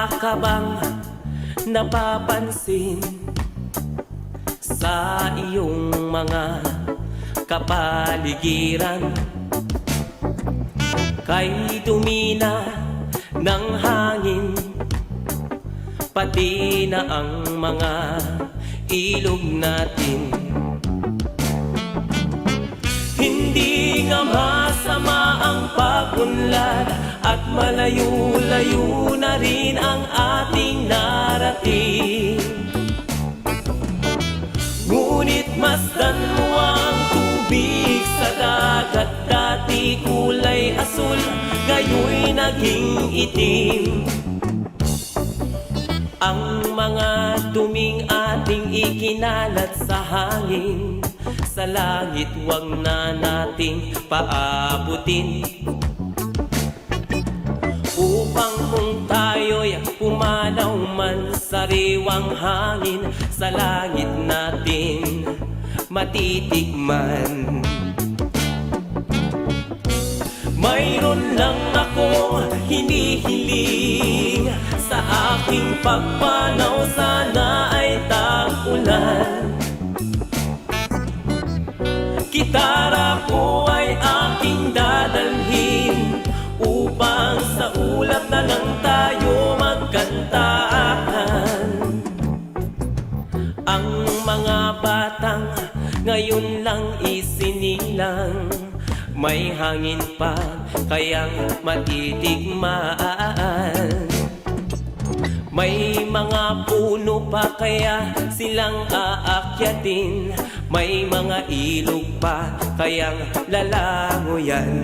Wala ka bang napapansin sa iyong mga kapaligiran? Kay dumina ng hangin, pati na ang mga ilog natin. Hindi nga masama ang pag-unlad at malayo-layo na rin ang ating narating. Ngunit masdan mo ang tubig sa dagat, dati kulay asul, ngayon naging itim. Ang mga duming ating ikinalat sa hangin, sa langit wag na nating paabutin, upang kung tayo'y pumanaw man sa riwang hangin, sa langit natin matitikman. Mayroon lang akong hinihiling, sa aking pagpanaw sana ay tag-ulan. Gitara ko ay aking dadalhin, upang sa ulap na lang tayo magkantaan. Ang mga batang ngayon lang isinilang, may hangin pa kayang matitigmaan. May mga puno pa kaya silang aakyatin, may mga ilog pa kayang lalangoyan.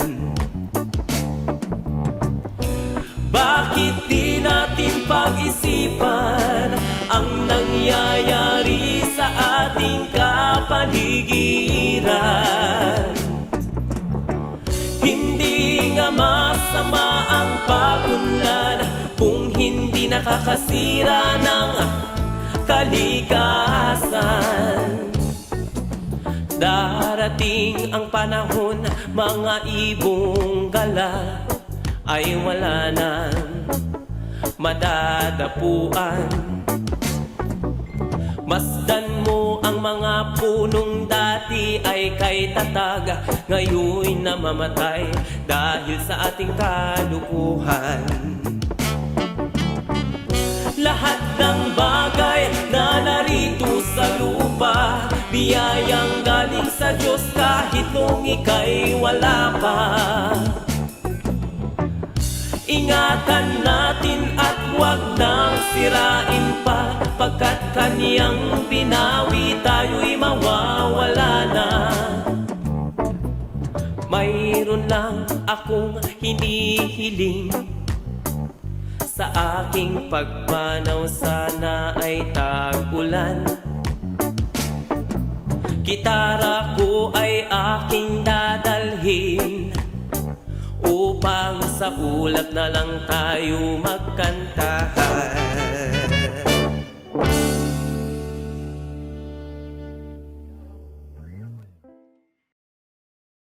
Bakit di natin pag-isipan ang nangyayari sa ating kapaligiran? Hindi nga masama ang pag-unlad kung hindi nakakasira ng kalikasan. Darating ang panahon, mga ibong gala ay wala nang madadapuan. Masdan mo ang mga punong dati ay kay tatag, ngayon namamatay dahil sa ating kalukuhan. Lahat ng bagay na narito sa lupa, biyayang galing sa Diyos kahit nung ika'y wala pa. Ingatan natin at huwag nang sirain pa, pagkat kaniyang binawi tayo'y mawawala na. Mayroon lang akong hinihiling, sa aking pagmanaw sana ay tag-ulan. Gitara ko ay aking dadalhin, upang sa ulap na lang tayo magkantahan.